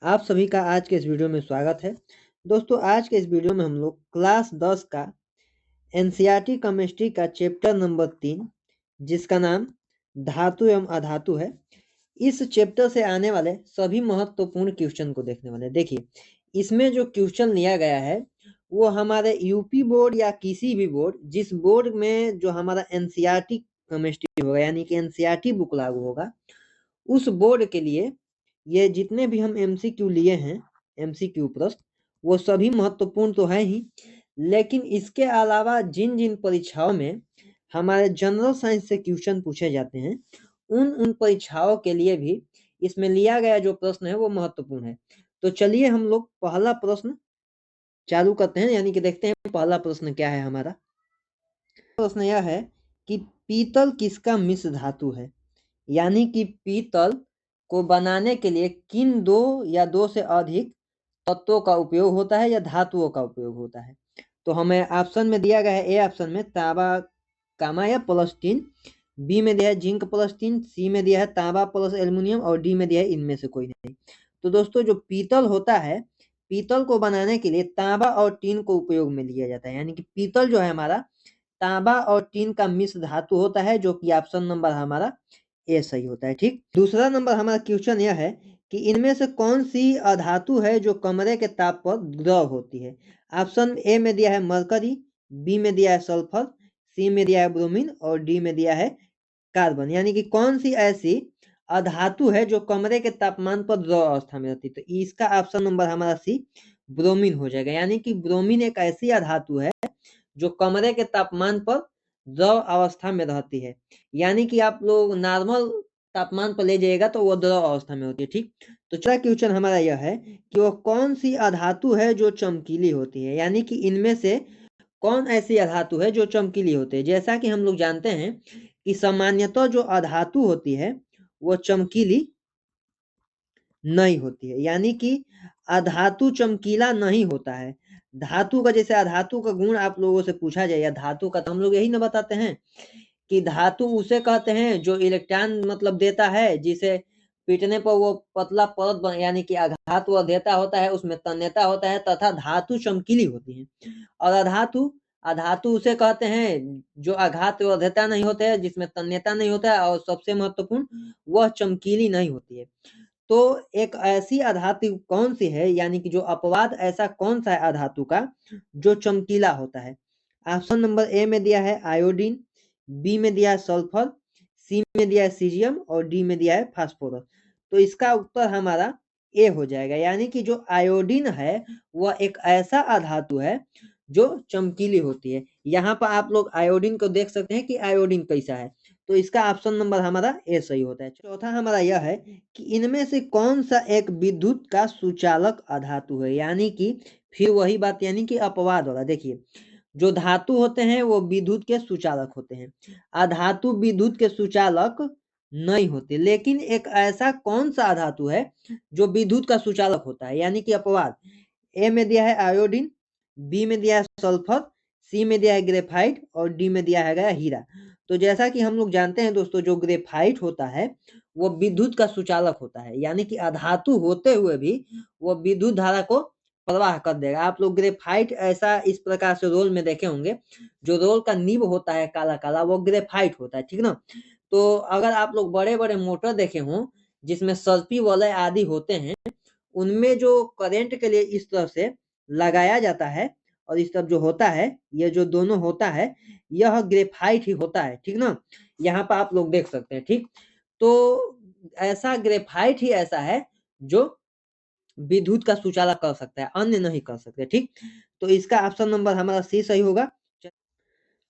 आप सभी का आज के इस वीडियो में स्वागत है। दोस्तों आज के इस वीडियो में हम लोग क्लास 10 का एनसीईआरटी केमिस्ट्री का चैप्टर नंबर 3 जिसका नाम धातु एवं अधातु है, इस चैप्टर से आने वाले सभी महत्वपूर्ण क्वेश्चन को देखने वाले हैं। देखिए इसमें जो क्वेश्चन लिया गया है वो हमारे यूपी बोर्ड या किसी भी बोर्ड, जिस बोर्ड में जो हमारा एनसीईआरटी केमिस्ट्री होगा यानी कि एनसीईआरटी बुक लागू होगा, उस बोर्ड के लिए ये जितने भी हम एमसीक्यू लिए हैं, एमसीक्यू प्रश्न, वो सभी महत्वपूर्ण तो है ही, लेकिन इसके अलावा जिन जिन परीक्षाओं में हमारे जनरल साइंस से क्वेश्चन पूछे जाते हैं, उन परीक्षाओं के लिए भी इसमें लिया गया जो प्रश्न है वो महत्वपूर्ण है। तो चलिए हम लोग पहला प्रश्न चालू करते हैं, यानी कि देखते हैं पहला प्रश्न क्या है हमारा। प्रश्न यह है कि पीतल किसका मिश्र धातु है, यानी कि पीतल को बनाने के लिए किन दो या दो से अधिक तत्वों का उपयोग होता है या धातुओं का उपयोग होता है। तो हमें ऑप्शन में दिया गया है, ए ऑप्शन में तांबा कामा या प्लस टीन, बी में दिया है जिंक प्लस टीन, सी में दिया है तांबा प्लस एल्युमिनियम और डी में दिया है इनमें से कोई नहीं। तो दोस्तों जो पीतल होता है, पीतल को बनाने के लिए तांबा और टीन को उपयोग में लिया जाता है, यानी कि पीतल जो है हमारा तांबा और टीन का मिश्र धातु होता है, जो कि ऑप्शन नंबर हमारा ए सही होता है। ठीक, दूसरा नंबर हमारा क्वेश्चन यह है कि इनमें से कौन सी अधातु है जो कमरे के ताप पर द्रव होती है। ऑप्शन ए में दिया है मरकरी, बी में दिया है सल्फर, सी में दिया है ब्रोमीन और डी में दिया है कार्बन, यानी कि कौन सी ऐसी अधातु है जो कमरे के तापमान पर द्रव अवस्था में रहती है। तो इसका ऑप्शन नंबर हमारा सी ब्रोमीन हो जाएगा, यानी कि ब्रोमीन एक ऐसी अधातु है जो कमरे के तापमान पर द्रव अवस्था में रहती है, यानी कि आप लोग नॉर्मल तापमान पर ले जाइएगा तो वो द्रव अवस्था में होती है। ठीक, तो चौथा क्वेश्चन हमारा यह है कि वो कौन सी अधातु है जो चमकीली होती है, यानी कि इनमें से कौन ऐसी अधातु है जो चमकीली होती है। जैसा कि हम लोग जानते हैं कि सामान्यतः जो अधातु होती है वो चमकीली नहीं होती है, यानी कि अधातु चमकीला नहीं होता है। धातु का जैसे अधातु का गुण आप लोगों से पूछा जाए या धातु का, तो हम लोग यही ना बताते हैं कि धातु उसे कहते हैं जो इलेक्ट्रॉन मतलब देता है, जिसे पीटने पर वो पतला परत बन, यानी कि आघात वह देता होता है, उसमें तन्यता होता है तथा धातु चमकीली होती है। और अधातु, अधातु उसे कहते हैं जो आघात व देता नहीं होता है, जिसमें तन्यता नहीं होता है, और सबसे महत्वपूर्ण वह चमकीली नहीं होती है। तो एक ऐसी अधातु कौन सी है, यानी कि जो अपवाद ऐसा कौन सा है अधातु का जो चमकीला होता है। ऑप्शन नंबर ए में दिया है आयोडीन, बी में दिया है सल्फर, सी में दिया है सीजियम और डी में दिया है फास्फोरस। तो इसका उत्तर हमारा ए हो जाएगा, यानी कि जो आयोडीन है वह एक ऐसा अधातु है जो चमकीली होती है। यहाँ पर आप लोग आयोडीन को देख सकते हैं कि आयोडीन कैसा है, तो इसका ऑप्शन नंबर हमारा ए सही होता है। चौथा हमारा यह है कि इनमें से कौन सा एक विद्युत का सुचालक अधातु है, यानी कि फिर वही बात, यानी कि अपवाद वाला। देखिए जो धातु होते हैं वो विद्युत के सुचालक होते हैं, अधातु विद्युत के सुचालक नहीं होते, लेकिन एक ऐसा कौन सा अधातु है जो विद्युत का सुचालक होता है, यानी कि अपवाद। ए में दिया है आयोडीन, बी में दिया है सल्फर, सी में दिया है ग्रेफाइट और डी में दिया है गया हीरा। तो जैसा कि हम लोग जानते हैं दोस्तों, जो ग्रेफाइट होता है वो विद्युत का सुचालक होता है, यानी कि अधातु होते हुए भी वो विद्युत धारा को प्रवाह कर देगा। आप लोग ग्रेफाइट ऐसा इस प्रकार से रोल में देखे होंगे, जो रोल का निब होता है काला काला, वो ग्रेफाइट होता है। ठीक ना, तो अगर आप लोग बड़े बड़े मोटर देखे हों जिसमें सर्पी वलय आदि होते हैं, उनमें जो करंट के लिए इस तरह से लगाया जाता है और इस तरफ जो होता है, ये जो दोनों होता है यह ग्रेफाइट ही होता है। ठीक ना, यहाँ पर आप लोग देख सकते हैं। ठीक, तो ऐसा ग्रेफाइट ही ऐसा है जो विद्युत का सुचालक कर सकता है, अन्य नहीं कर सकते। ठीक, तो इसका ऑप्शन नंबर हमारा सी सही होगा।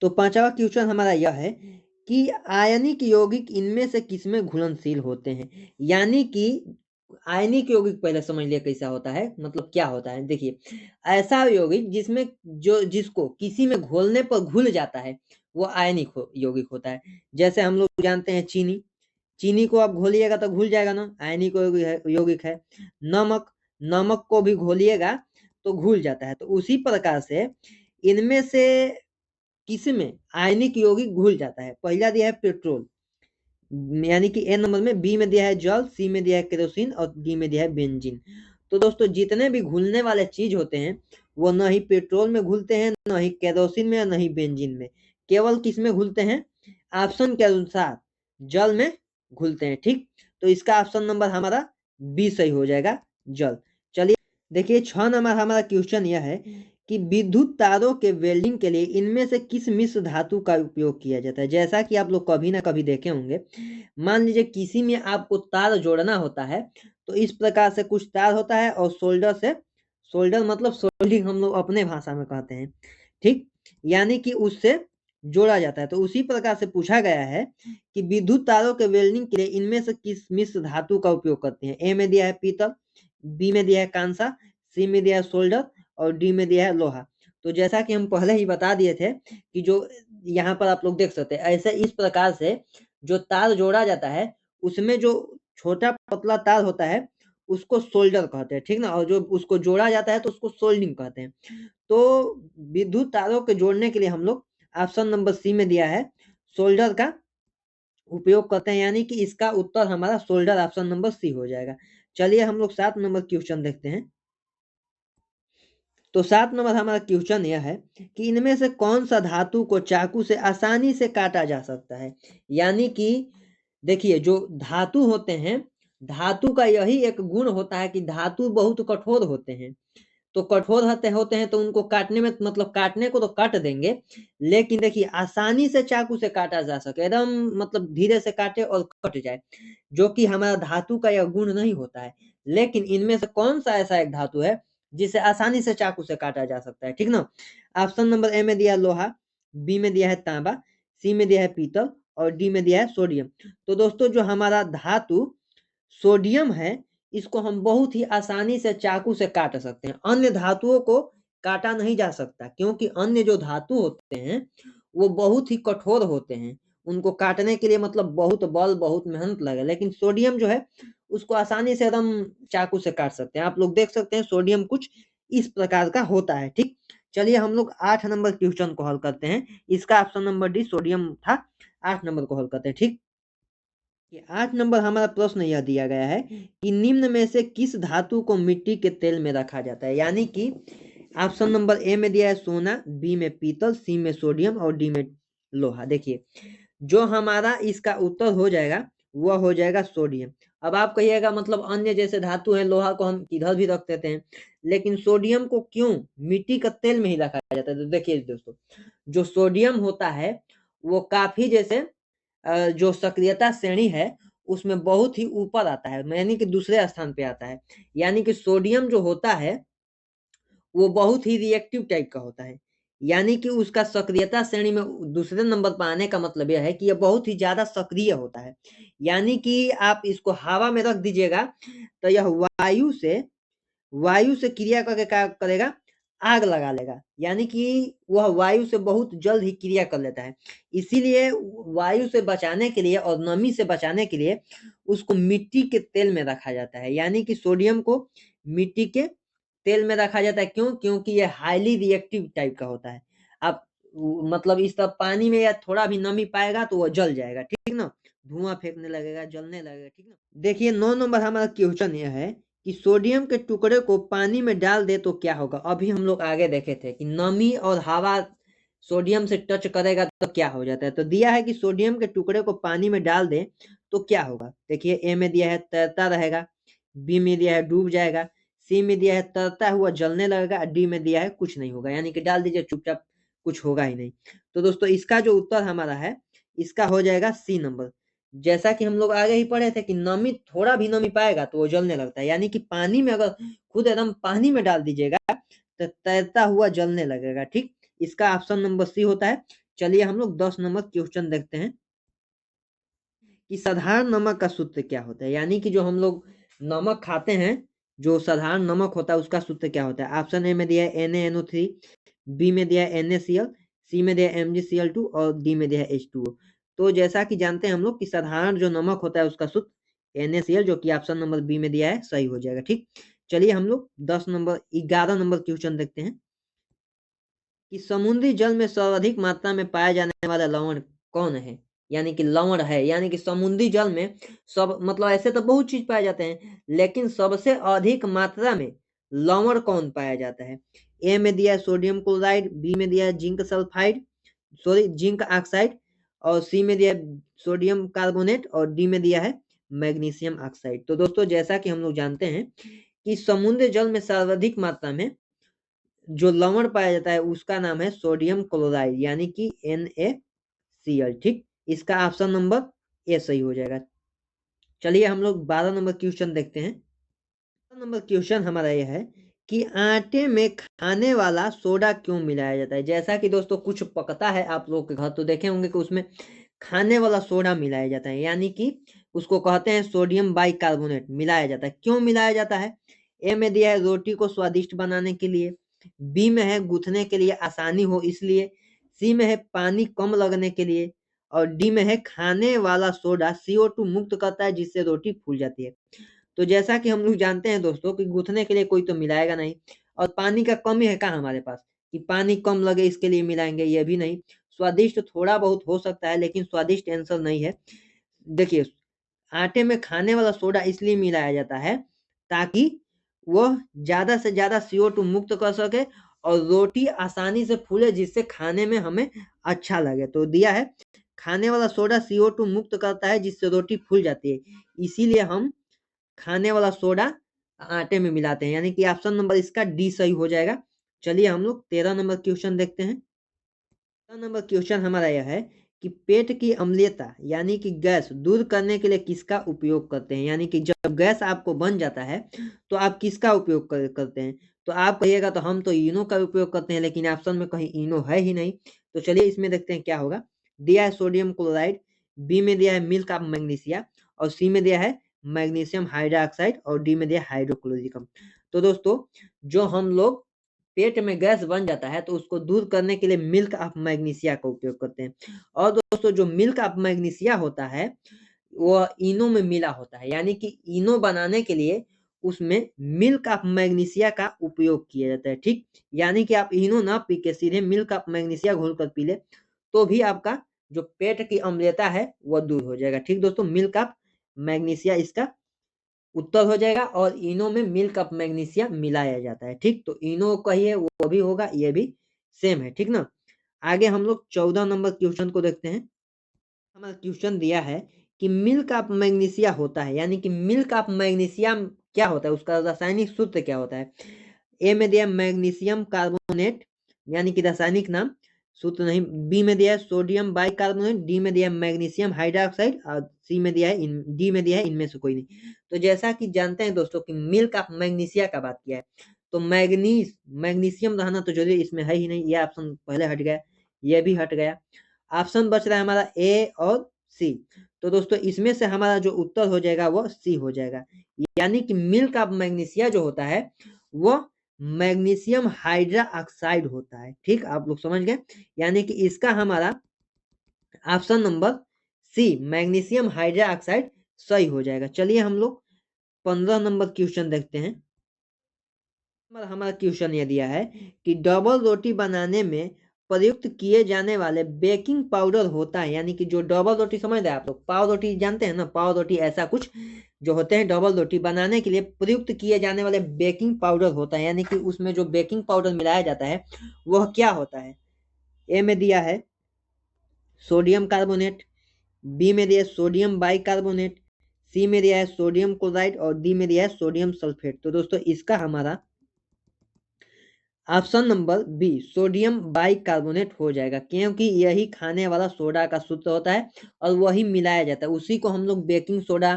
तो पांचवा क्वेश्चन हमारा यह है कि आयनिक यौगिक इनमें से किसमें घुलनशील होते हैं, यानी कि आयनिक यौगिक पहले समझ लिया कैसा होता है, मतलब क्या होता है। देखिए ऐसा यौगिक जिसमें जो जिसको किसी में घोलने पर घुल जाता है वो आयनिक यौगिक होता है। जैसे हम लोग जानते हैं चीनी, चीनी को आप घोलिएगा तो घुल जाएगा ना, आयनिक यौगिक है। नमक, नमक को भी घोलिएगा तो घुल जाता है। तो उसी प्रकार से इनमें से किसमें आयनिक यौगिक घुल जाता है। पहला दिया है पेट्रोल, यानी कि ए नंबर में, बी में दिया है जल, सी में दिया है केरोसिन और डी में दिया है बेंजीन। तो दोस्तों जितने भी घुलने वाले चीज होते हैं वो न ही पेट्रोल में घुलते हैं, न ही केरोसिन में, न ही बेंजीन में। केवल किस में घुलते हैं? ऑप्शन के अनुसार जल में घुलते हैं। ठीक, तो इसका ऑप्शन नंबर हमारा बी सही हो जाएगा, जल। चलिए देखिए 6 नंबर हमारा क्वेश्चन यह है कि विद्युत तारों के वेल्डिंग के लिए इनमें से किस मिश्र धातु का उपयोग किया जाता है। जैसा कि आप लोग कभी ना कभी देखे होंगे, मान लीजिए किसी में आपको तार जोड़ना होता है तो इस प्रकार से कुछ तार होता है और सोल्डर मतलब सोल्डिंग हम लोग अपने भाषा में कहते हैं। ठीक, यानी कि उससे जोड़ा जाता है। तो उसी प्रकार से पूछा गया है कि विद्युत तारों के वेल्डिंग के लिए इनमें से किस मिश्र धातु का उपयोग करते हैं। ए में दिया है पीतल, बी में दिया है कांसा, सी में दिया है सोल्डर और डी में दिया है लोहा। तो जैसा कि हम पहले ही बता दिए थे कि जो यहाँ पर आप लोग देख सकते हैं, ऐसे इस प्रकार से जो तार जोड़ा जाता है उसमें जो छोटा पतला तार होता है उसको सोल्डर कहते हैं। ठीक ना, और जो उसको जोड़ा जाता है तो उसको सोल्डिंग कहते हैं। तो विद्युत तारों के जोड़ने के लिए हम लोग ऑप्शन नंबर सी में दिया है सोल्डर का उपयोग करते हैं, यानी कि इसका उत्तर हमारा सोल्डर ऑप्शन नंबर सी हो जाएगा। चलिए हम लोग 7 नंबर क्वेश्चन देखते हैं। तो 7 नंबर हमारा क्वेश्चन यह है कि इनमें से कौन सा धातु को चाकू से आसानी से काटा जा सकता है। यानी कि देखिए जो धातु होते हैं, धातु का यही एक गुण होता है कि धातु बहुत कठोर होते हैं। तो कठोर होते हैं तो उनको काटने में मतलब काटने को तो काट देंगे, लेकिन देखिए आसानी से चाकू से काटा जा सके, एकदम मतलब धीरे से काटे और कट जाए, जो कि हमारा धातु का यह गुण नहीं होता है। लेकिन इनमें से कौन सा ऐसा एक धातु है जिसे आसानी से चाकू से काटा जा सकता है। ठीक ना, ऑप्शन नंबर ए में दिया लोहा, बी में दिया है तांबा, सी में दिया है पीतल और डी में दिया है सोडियम। तो दोस्तों जो हमारा धातु सोडियम है इसको हम बहुत ही आसानी से चाकू से काट सकते हैं। अन्य धातुओं को काटा नहीं जा सकता, क्योंकि अन्य जो धातु होते हैं वो बहुत ही कठोर होते हैं, उनको काटने के लिए मतलब बहुत बल बहुत मेहनत लगे। लेकिन सोडियम जो है उसको आसानी से एकदम चाकू से काट सकते हैं। आप लोग देख सकते हैं सोडियम कुछ इस प्रकार का होता है। ठीक, चलिए हम लोग 8 नंबर क्वेश्चन को हल करते हैं। इसका ऑप्शन नंबर डी सोडियम था। 8 नंबर को हल करते हैं। ठीक, 8 नंबर हमारा प्रश्न यह दिया गया है कि निम्न में से किस धातु को मिट्टी के तेल में रखा जाता है। यानी कि ऑप्शन नंबर ए में दिया है सोना, बी में पीतल, सी में सोडियम और डी में लोहा। देखिए जो हमारा इसका उत्तर हो जाएगा वह हो जाएगा सोडियम। अब आप कहिएगा मतलब अन्य जैसे धातु है लोहा को हम इधर भी रख देते हैं, लेकिन सोडियम को क्यों मिट्टी का तेल में ही रखा जाता है। तो देखिए दोस्तों जो सोडियम होता है वो काफी जैसे जो सक्रियता श्रेणी है उसमें बहुत ही ऊपर आता है, यानी कि दूसरे स्थान पे आता है। यानी कि सोडियम जो होता है वो बहुत ही रिएक्टिव टाइप का होता है, यानी कि उसका सक्रियता श्रेणी में दूसरे नंबर पर आने का मतलब यह है कि यह बहुत ही ज्यादा सक्रिय होता है। यानी कि आप इसको हवा में रख दीजिएगा तो यह वायु से क्रिया करके क्या करेगा, आग लगा लेगा। यानी कि वह वायु से बहुत जल्द ही क्रिया कर लेता है। इसीलिए वायु से बचाने के लिए और नमी से बचाने के लिए उसको मिट्टी के तेल में रखा जाता है। यानी कि सोडियम को मिट्टी के तेल में रखा जाता है। क्यों? क्योंकि ये हाईली रिएक्टिव टाइप का होता है। आप मतलब इस तरह पानी में या थोड़ा भी नमी पाएगा तो वो जल जाएगा। ठीक ना, धुआं फेंकने लगेगा, जलने लगेगा। ठीक ना, देखिए 9 नंबर हमारा क्वेश्चन यह है कि सोडियम के टुकड़े को पानी में डाल दे तो क्या होगा। अभी हम लोग आगे देखे थे कि नमी और हवा सोडियम से टच करेगा तो क्या हो जाता है। तो दिया है कि सोडियम के टुकड़े को पानी में डाल दे तो क्या होगा। देखिए ए में दिया है तैरता रहेगा, बी में दिया है डूब जाएगा, सी में दिया है तैरता हुआ जलने लगेगा, डी में दिया है कुछ नहीं होगा। यानी कि डाल दीजिए चुपचाप, कुछ होगा ही नहीं। तो दोस्तों इसका जो उत्तर हमारा है इसका हो जाएगा सी नंबर। जैसा कि हम लोग आगे ही पढ़े थे कि नमी थोड़ा भी नमी पाएगा तो वो जलने लगता है। यानी कि पानी में अगर खुद एकदम पानी में डाल दीजिएगा तो तैरता हुआ जलने लगेगा। ठीक, इसका ऑप्शन नंबर सी होता है। चलिए हम लोग 10 नंबर क्वेश्चन देखते हैं कि साधारण नमक का सूत्र क्या होता है। यानी कि जो हम लोग नमक खाते हैं, जो साधारण नमक होता है उसका सूत्र क्या होता है। ऑप्शन ए में दिया है NaNO3, बी में दिया है NaCl, सी में दिया है MgCl2 और डी में दिया है H2O। तो जैसा कि जानते हैं हम लोग कि साधारण जो नमक होता है उसका सूत्र NaCl, जो कि ऑप्शन नंबर बी में दिया है, सही हो जाएगा। ठीक, चलिए हम लोग 11 नंबर क्वेश्चन देखते हैं कि समुद्री जल में सर्वाधिक मात्रा में पाया जाने वाला लवण कौन है। यानी कि लवण है, यानी कि समुद्री जल में सब मतलब ऐसे तो बहुत चीज पाए जाते हैं, लेकिन सबसे अधिक मात्रा में लवण कौन पाया जाता है? ए में दिया है सोडियम क्लोराइड, बी में दिया है zinc sulphide, sorry zinc oxide, और सी में दिया है सोडियम कार्बोनेट, और डी में दिया है मैग्नीशियम ऑक्साइड। तो दोस्तों जैसा कि हम लोग जानते हैं कि समुद्र जल में सर्वाधिक मात्रा में जो लवण पाया जाता है उसका नाम है सोडियम क्लोराइड, यानी कि NaCl। ठीक, इसका ऑप्शन नंबर ए सही हो जाएगा। चलिए हम लोग 12 नंबर क्वेश्चन देखते हैं। 12 नंबर क्वेश्चन हमारा यह है कि आटे में खाने वाला सोडा क्यों मिलाया जाता है? जैसा कि दोस्तों कुछ पकता है आप लोग के घर तो देखे होंगे कि उसमें खाने वाला सोडा मिलाया जाता है, यानी कि उसको कहते हैं सोडियम बाइकार्बोनेट मिलाया जाता है। क्यों मिलाया जाता है? ए में दिया है रोटी को स्वादिष्ट बनाने के लिए, बी में है गूंथने के लिए आसानी हो इसलिए, सी में है पानी कम लगने के लिए, और डी में है खाने वाला सोडा CO2 मुक्त करता है जिससे रोटी फूल जाती है। तो जैसा कि हम लोग जानते हैं दोस्तों कि गूंथने के लिए कोई तो मिलाएगा नहीं, और पानी का कमी है कहाँ हमारे पास कि पानी कम लगे इसके लिए मिलाएंगे, ये भी नहीं। स्वादिष्ट थोड़ा बहुत हो सकता है लेकिन स्वादिष्ट आंसर नहीं है। देखिए, आटे में खाने वाला सोडा इसलिए मिलाया जाता है ताकि वह ज्यादा से ज्यादा CO2 मुक्त कर सके और रोटी आसानी से फूले जिससे खाने में हमें अच्छा लगे। तो दिया है खाने वाला सोडा CO2 मुक्त करता है जिससे रोटी फूल जाती है, इसीलिए हम खाने वाला सोडा आटे में मिलाते हैं, यानी कि ऑप्शन नंबर इसका डी सही हो जाएगा। चलिए हम लोग 13 नंबर क्वेश्चन देखते हैं। 13 नंबर क्वेश्चन हमारा यह है कि पेट की अम्लीयता यानी कि गैस दूर करने के लिए किसका उपयोग करते हैं? यानी कि जब गैस आपको बन जाता है तो आप किसका उपयोग करते हैं? तो आप कहिएगा तो हम तो इनो का उपयोग करते हैं, लेकिन ऑप्शन में कहीं इनो है ही नहीं। तो चलिए इसमें देखते हैं क्या होगा। दिया है सोडियम क्लोराइड, बी में दिया है मिल्क ऑफ मैग्नीशिया, और सी में दिया है मैग्नीशियम हाइड्रोक्साइड, और डी में दिया है हाइड्रोक्लोरिकम। तो दोस्तों जो हम लोग पेट में गैस बन जाता है तो उसको दूर करने के लिए मिल्क ऑफ मैग्नीशिया का उपयोग करते हैं। और दोस्तों जो मिल्क ऑफ मैग्नीशिया होता है वो इनो में मिला होता है, यानी कि इनो बनाने के लिए उसमें मिल्क ऑफ मैग्नीशिया का उपयोग किया जाता है। ठीक, यानी कि आप इनो ना पी के सीधे मिल्क ऑफ मैग्नीशिया घोल कर पी ले तो भी आपका जो पेट की अम्लीयता है वो दूर हो जाएगा। ठीक दोस्तों, मिल्क ऑफ मैग्नीशिया इसका उत्तर हो जाएगा, और इनो में मिल्क ऑफ मैग्नीशिया मिलाया जाता है। ठीक, तो इनो कहिए वो भी होगा, ये भी सेम है। ठीक ना, आगे हम लोग 14 नंबर क्वेश्चन को देखते हैं। हमारा क्वेश्चन दिया है कि मिल्क ऑफ मैग्नीशिया होता है, यानी कि मिल्क ऑफ मैग्नीशिया क्या होता है, उसका रासायनिक सूत्र क्या होता है? ए में दिया मैग्नीशियम कार्बोनेट, यानी कि रासायनिक नाम, सूत्र नहीं। बी में दिया है सोडियम बाइकार्बोनेट, डी में दिया है मैग्नीशियम हाइड्रोक्साइड, और डी में दिया है इनमें से कोई नहीं। तो जैसा कि जानते हैं दोस्तों कि मिल्क ऑफ मैग्नीशिया का बात किया है तो मैग्नीशियम रहना तो जरूरी इसमें है ही नहीं, ये ऑप्शन पहले हट गया, ये भी हट गया। ऑप्शन बच रहा है हमारा ए और सी। तो दोस्तों इसमें से हमारा जो उत्तर हो जाएगा वो सी हो जाएगा, यानी कि मिल्क ऑफ मैग्नीशिया जो होता है वो मैग्नीशियम हाइड्रा ऑक्साइड होता है। ठीक, आप लोग समझ गए, यानी कि इसका हमारा option number C magnesium hydroxide सही हो जाएगा। चलिए हम लोग 15 नंबर क्वेश्चन देखते हैं। हमारा क्वेश्चन ये दिया है कि डबल रोटी बनाने में प्रयुक्त किए जाने वाले बेकिंग पाउडर होता है, यानी कि जो डबल रोटी समझ रहे हैं आप लोग, पाव रोटी जानते हैं ना, पाव रोटी ऐसा कुछ जो होते हैं डबल रोटी बनाने के लिए प्रयुक्त किए जाने वाले बेकिंग पाउडर होता है, यानी कि उसमें जो बेकिंग पाउडर मिलाया जाता है वह क्या होता है? ए में दिया है सोडियम कार्बोनेट, बी में दिया है सोडियम बाइकार्बोनेट, सी में दिया है सोडियम क्लोराइड, और डी में दिया है सोडियम सल्फेट। तो दोस्तों इसका हमारा option number B sodium bicarbonate हो जाएगा, क्योंकि यही खाने वाला सोडा का सूत्र होता है और वही मिलाया जाता है, उसी को हम लोग बेकिंग सोडा,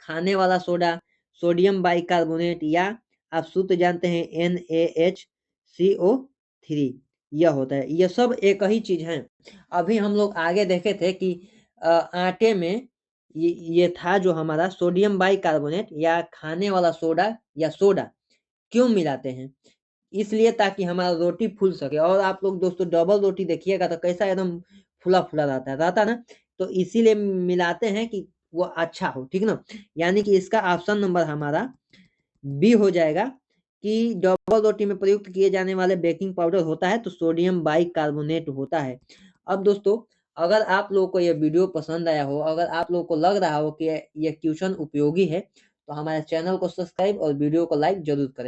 खाने वाला सोडा, सोडियम बाइकार्बोनेट, या आप सूत्र जानते हैं NaHCO3, यह होता है। यह सब एक ही चीज है। अभी हम लोग आगे देखे थे कि आटे में ये था जो हमारा सोडियम बाइकार्बोनेट या खाने वाला सोडा या सोडा क्यों मिलाते हैं? इसलिए ताकि हमारा रोटी फूल सके। और आप लोग दोस्तों डबल रोटी देखिएगा तो कैसा एकदम फूला फूला रहता ना, तो इसीलिए मिलाते हैं कि वो अच्छा हो। ठीक ना, यानी कि इसका ऑप्शन नंबर हमारा बी हो जाएगा कि डबल रोटी में प्रयुक्त किए जाने वाले बेकिंग पाउडर होता है तो सोडियम बाइकार्बोनेट होता है। अब दोस्तों अगर आप लोगों को यह वीडियो पसंद आया हो, अगर आप लोगों को लग रहा हो कि यह ट्यूशन उपयोगी है, तो हमारे चैनल को सब्सक्राइब और वीडियो को लाइक ज़रूर करें।